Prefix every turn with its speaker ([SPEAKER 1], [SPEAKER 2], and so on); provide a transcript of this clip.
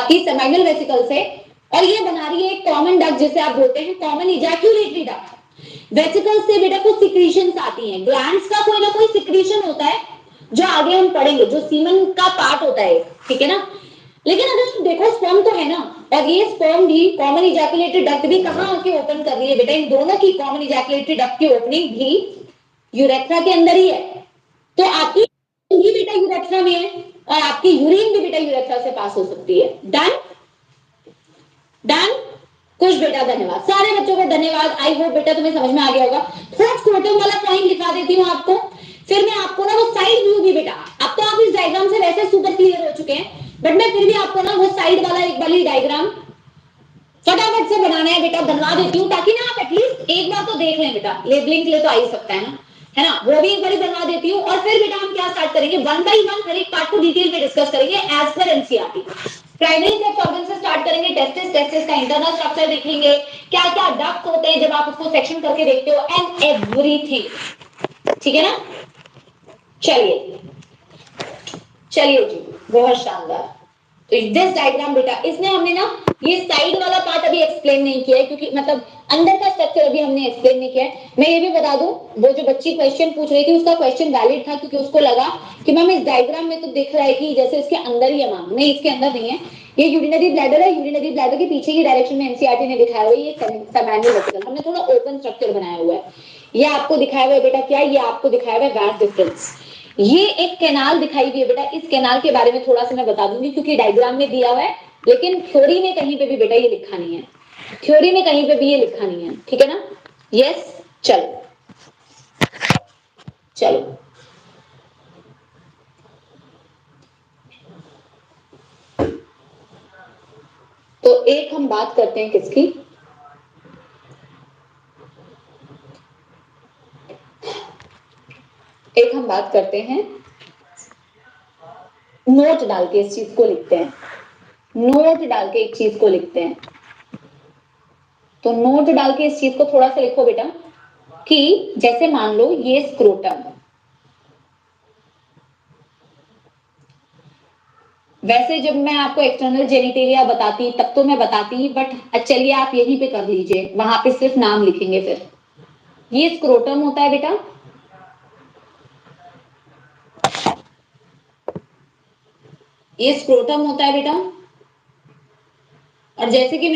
[SPEAKER 1] आपकी seminal vesicle से, और ये बना रही है एक कॉमन डक्ट जिसे आप बोलते हैं कॉमन इजैक्यूलेटरी डक्ट। वेसिकल से बेटा कुछ सिक्रीशंस आती हैं, ग्लैंड्स का कोई ना कोई सिक्रीशन होता है जो आगे हम पढ़ेंगे, जो सीमन का पार्ट होता है, ठीक है ना। लेकिन अगर तुम देखो स्पर्म तो है ना, और ये स्पर्म भी कॉमन इजैकुलेटरी डक्ट भी कहां आके ओपन कर रही है बेटा, इन दोनों की कॉमन इजैकुलेटरी डक्ट की ओपनिंग भी यूरेथ्रा के अंदर ही है। तो आपकी भी बेटा यूरेथ्रा में है, और आपकी यूरिन भी बेटा यूरेथ्रा से पास हो सकती है। Done done. कुछ बेटा धन्यवाद, सारे बच्चों को धन्यवाद। आई होप बेटा तुम्हें समझ में आ गया होगा। थोड़ा स्क्रोटम वाला पॉइंट लिखा देती हूँ आपको, फिर मैं आपको ना वो साइड व्यू भी बेटा, अब तो आप इस डायग्राम से वैसे सुपर क्लियर हो चुके हैं, बट मैं फिर भी आपको ना वो साइड वाला एक वाली डायग्राम फटाफट से बनाना है बेटा, बनवा देती हूँ, ताकि ना आप एटलीस्ट एक बार तो देख लें बेटा, लेबलिंग के लिए तो आ ही सकता है ना, वो भी एक बार बनवा देती हूँ। और फिर बेटा हम क्या स्टार्ट करेंगे, वन बाई वन हर एक पार्ट को डिटेल में डिस्कस करेंगे एज पर एनसीईआरटी। प्राइमरी सेक्स ऑर्गन से स्टार्ट करेंगे, टेस्टिस, टेस्टिस का इंटरनल स्ट्रक्चर देखेंगे, क्या क्या डक्ट होते हैं जब आप उसको सेक्शन करके देखते हो, एंड एवरीथिंग, ठीक है ना। चलिए चलिए जी, बहुत शानदार। तो दिस डायग्राम बेटा, इसमें हमने ना ये साइड वाला पार्ट अभी एक्सप्लेन नहीं किया है, क्योंकि मतलब अंदर का स्ट्रक्चर अभी हमने एक्सप्लेन नहीं किया है। मैं ये भी बता दूं, वो जो बच्ची क्वेश्चन पूछ रही थी उसका क्वेश्चन वैलिड था, क्योंकि उसको लगा कि मैम इस डायग्राम में तो दिख रहा है कि जैसे इसके अंदर ही है। मैम नहीं, इसके अंदर नहीं है, ये यूरिनरी ब्लैडर है, यूरिनरी ब्लैडर के पीछे की डायरेक्शन में एनसीईआरटी ने दिखाया हुआ है ये सेमेनियल वेसिकल, हमने थोड़ा ओपन स्ट्रक्चर बनाया हुआ है। ये आपको दिखाया हुआ है बेटा क्या, ये आपको दिखाया हुआ है वैस्ट डिफरेंस। ये एक कैनाल दिखाई दी है बेटा, इस कैनाल के बारे में थोड़ा सा मैं बता दूंगी, क्योंकि डायग्राम में दिया हुआ है, लेकिन थ्योरी में कहीं पे भी बेटा ये लिखा नहीं है, थ्योरी में कहीं पे भी ये लिखा नहीं है, ठीक है ना। यस, चलो चलो, तो एक हम बात करते हैं किसकी, एक हम बात करते हैं, नोट डाल के इस चीज को लिखते हैं, नोट डाल के एक चीज को लिखते हैं। तो नोट डाल के इस चीज को थोड़ा सा लिखो बेटा, कि जैसे मान लो ये स्क्रोटम, वैसे जब मैं आपको एक्सटर्नल जेनिटेलिया बताती तब तो मैं बताती, बट चलिए आप यहीं पे कर लीजिए, वहां पे सिर्फ नाम लिखेंगे। फिर ये स्क्रोटम होता है बेटा, ये स्क्रोटम होता है बेटा, और जैसे कि मैंने